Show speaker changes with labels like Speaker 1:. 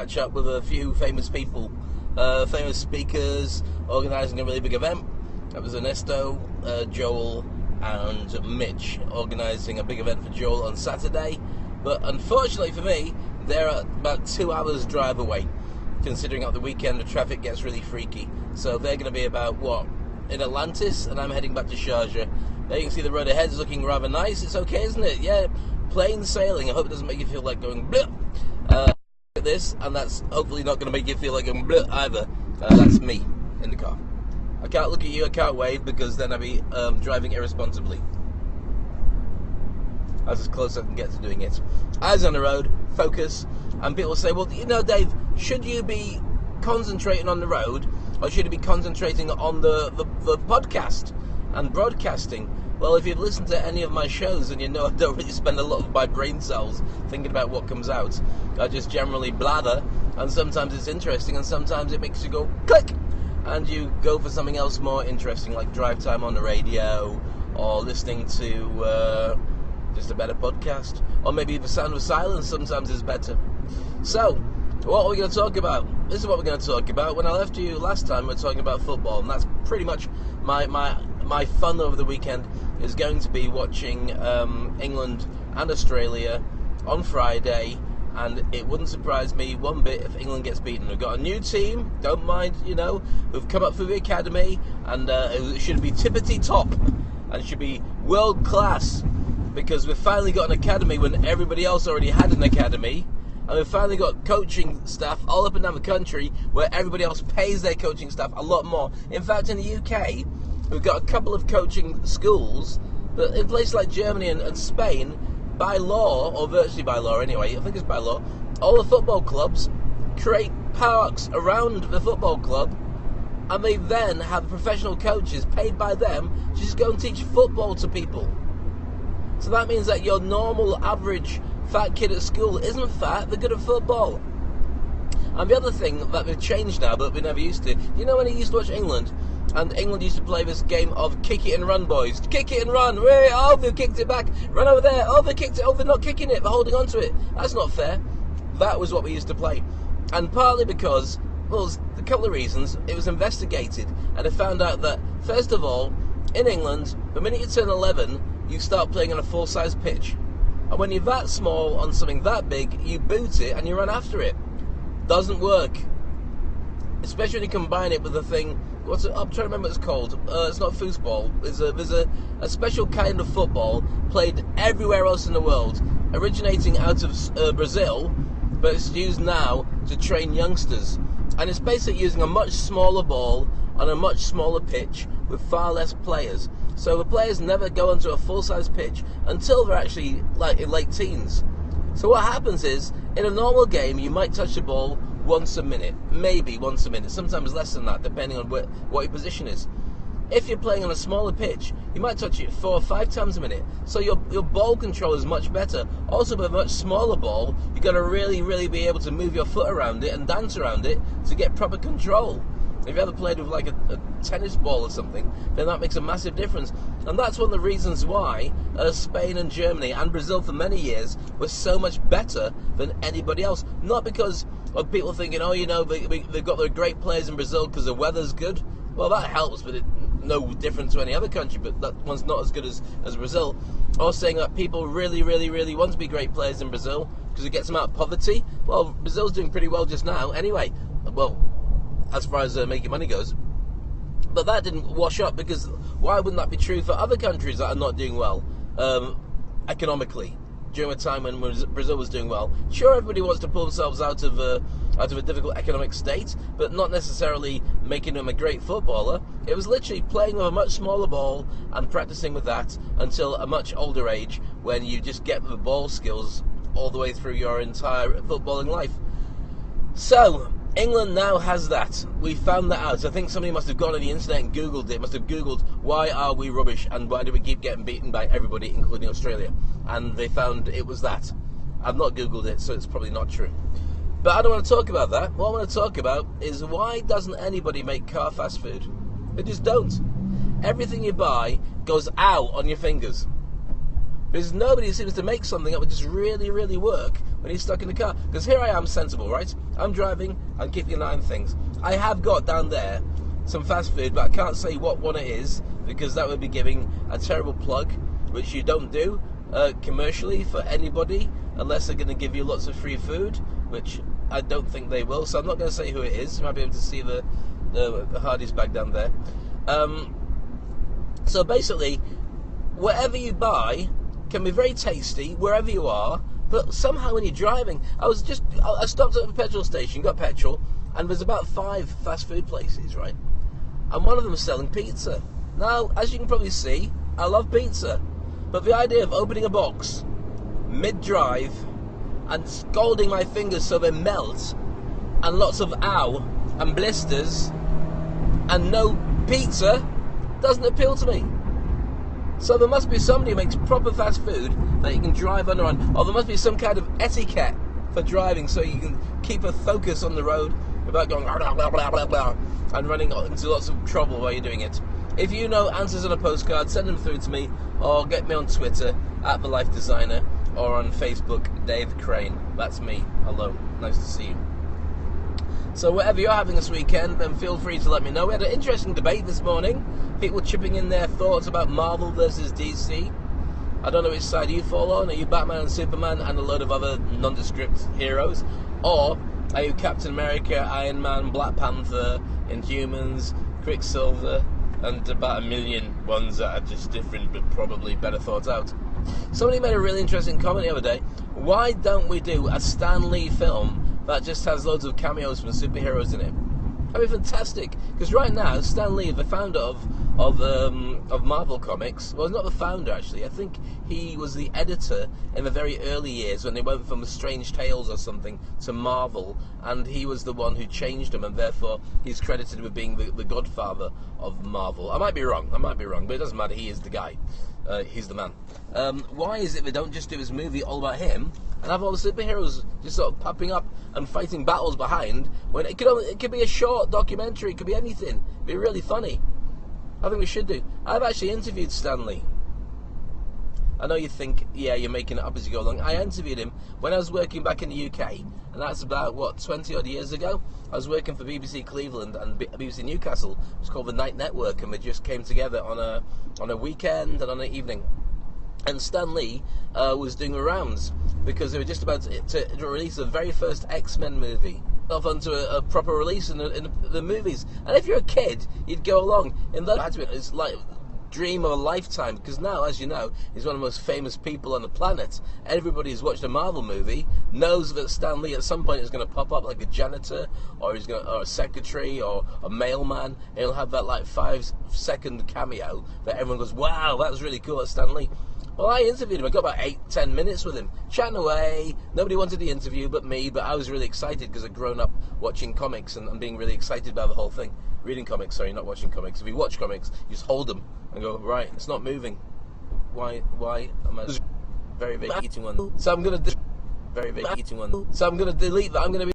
Speaker 1: catch up with a few famous people, famous speakers, organising a really big event. That was Ernesto, Joel and Mitch organising a big event for Joel on Saturday. But unfortunately for me, they're about 2 hours drive away. Considering at the weekend the traffic gets really freaky. So they're going to be about, in Atlantis, and I'm heading back to Sharjah. There you can see the road ahead is looking rather nice. It's okay, isn't it? Yeah, plain sailing. I hope it doesn't make you feel like going bleh. At this, and that's hopefully not going to make you feel like going bleh either. That's me in the car. I can't look at you, I can't wave, because then I'd be driving irresponsibly. That's as close as I can get to doing it. Eyes on the road, focus, and people say, well, Dave, should you be concentrating on the road, or should you be concentrating on the podcast and broadcasting? Well, if you've listened to any of my shows, and you know I don't really spend a lot of my brain cells thinking about what comes out. I just generally blather, and sometimes it's interesting, and sometimes it makes you go click, and you go for something else more interesting, like drive time on the radio, or listening to just a better podcast, or maybe the sound of silence sometimes is better. So, what are we going to talk about? This is what we're going to talk about. When I left you last time, we were talking about football, and that's pretty much my fun over the weekend is going to be watching England and Australia on Friday, and it wouldn't surprise me one bit if England gets beaten. We've got a new team, don't mind, who've come up through the academy, and it should be tippity top, and it should be world class, because we've finally got an academy when everybody else already had an academy, and we've finally got coaching staff all up and down the country where everybody else pays their coaching staff a lot more. In fact, in the UK, we've got a couple of coaching schools, but in places like Germany and Spain, by law, or virtually by law anyway, I think it's by law, all the football clubs create parks around the football club, and they then have professional coaches paid by them to just go and teach football to people. So that means that your normal, average, fat kid at school isn't fat, they're good at football. And the other thing that they've changed now, but we never used to, when I used to watch England, and England used to play this game of kick it and run, boys. Kick it and run. Oh, they've kicked it back. Run over there. Oh, they kicked it. Oh, they're not kicking it. They're holding on to it. That's not fair. That was what we used to play. And partly because, there's a couple of reasons. It was investigated, and they found out that, first of all, in England, the minute you turn 11, you start playing on a full-size pitch. And when you're that small on something that big, you boot it and you run after it. Doesn't work. Especially when you combine it with a thing, I'm trying to remember what it's called. It's not foosball. There's a special kind of football played everywhere else in the world, originating out of Brazil, but it's used now to train youngsters. And it's basically using a much smaller ball on a much smaller pitch with far less players. So the players never go onto a full-size pitch until they're actually like in late teens. So what happens is, in a normal game, you might touch the ball once a minute, maybe once a minute, sometimes less than that, depending on what your position is. If you're playing on a smaller pitch, you might touch it 4 or 5 times a minute. So your ball control is much better. Also, with a much smaller ball, you've got to really, really be able to move your foot around it and dance around it to get proper control. If you ever played with like a tennis ball or something, then that makes a massive difference. And that's one of the reasons why Spain and Germany and Brazil for many years were so much better than anybody else. Not because of people thinking, they've got their great players in Brazil because the weather's good. Well, that helps, but it's no different to any other country, but that one's not as good as Brazil. Or saying that people really, really, really want to be great players in Brazil because it gets them out of poverty. Well, Brazil's doing pretty well just now anyway. Well, as far as making money goes. But that didn't wash up, because why wouldn't that be true for other countries that are not doing well economically during a time when Brazil was doing well? Sure, everybody wants to pull themselves out of a difficult economic state, but not necessarily making them a great footballer. It was literally playing with a much smaller ball and practicing with that until a much older age, when you just get the ball skills all the way through your entire footballing life. So England now has that. We found that out. I think somebody must have gone on the internet and Googled it. Must have Googled, why are we rubbish and why do we keep getting beaten by everybody, including Australia? And they found it was that. I've not Googled it, so it's probably not true. But I don't want to talk about that. What I want to talk about is, why doesn't anybody make car fast food? They just don't. Everything you buy goes out on your fingers. There's nobody who seems to make something that would just really, really work when he's stuck in the car. Because here I am, sensible, right? I'm driving, I'm keeping an eye on things. I have got down there some fast food, but I can't say what one it is, because that would be giving a terrible plug, which you don't do commercially for anybody, unless they're going to give you lots of free food, which I don't think they will. So I'm not going to say who it is. You might be able to see the Hardee's bag down there. So basically, whatever you buy can be very tasty wherever you are, but somehow when you're driving, I stopped at a petrol station, got petrol, and there's about 5 fast food places, right? And one of them is selling pizza. Now, as you can probably see, I love pizza, but the idea of opening a box mid-drive and scalding my fingers so they melt, and lots of ow and blisters, and no pizza, doesn't appeal to me. So there must be somebody who makes proper fast food that you can drive under on, or there must be some kind of etiquette for driving so you can keep a focus on the road without going blah, blah, blah, blah, blah, and running into lots of trouble while you're doing it. If you know answers on a postcard, send them through to me, or get me on Twitter at The Life Designer, or on Facebook, Dave Crane. That's me. Hello. Nice to see you. So whatever you're having this weekend, then feel free to let me know. We had an interesting debate this morning. People chipping in their thoughts about Marvel versus DC. I don't know which side you fall on. Are you Batman and Superman and a load of other nondescript heroes? Or are you Captain America, Iron Man, Black Panther, Inhumans, Quicksilver, and about a million ones that are just different but probably better thought out? Somebody made a really interesting comment the other day. Why don't we do a Stan Lee film that just has loads of cameos from superheroes in it? That'd be fantastic. Because right now, Stan Lee, the founder of Marvel Comics, well, not the founder actually. I think he was the editor in the very early years when they went from Strange Tales or something to Marvel, and he was the one who changed them, and therefore he's credited with being the godfather of Marvel. I might be wrong, but it doesn't matter. He is the guy. He's the man. Why is it they don't just do this movie all about him and have all the superheroes just sort of popping up and fighting battles behind, when it could be a short documentary, it could be anything. It'd be really funny. I think we should do. I've actually interviewed Stan Lee. I know you think, yeah, you're making it up as you go along. I interviewed him when I was working back in the UK, and that's about, 20 odd years ago. I was working for BBC Cleveland and BBC Newcastle. It was called the Night Network, and we just came together on a weekend and on an evening. And Stan Lee was doing the rounds because they were just about to release the very first X-Men movie off onto a proper release in the movies. And if you're a kid, you'd go along. In that, it's like dream of a lifetime, because now, as you know, he's one of the most famous people on the planet. Everybody who's watched a Marvel movie knows that Stan Lee at some point is going to pop up like a janitor, or or a secretary, or a mailman, and he'll have that like 5-second cameo that everyone goes, wow, that was really cool, that's Stan Lee. Well, I interviewed him. I got about 8-10 minutes with him, chatting away. Nobody wanted the interview but me, but I was really excited because I'd grown up watching comics and being really excited by the whole thing. Reading comics, sorry, not watching comics. If you watch comics, you just hold them and go, right, it's not moving. Why am I very big eating one? So I'm going to delete that. I'm going to be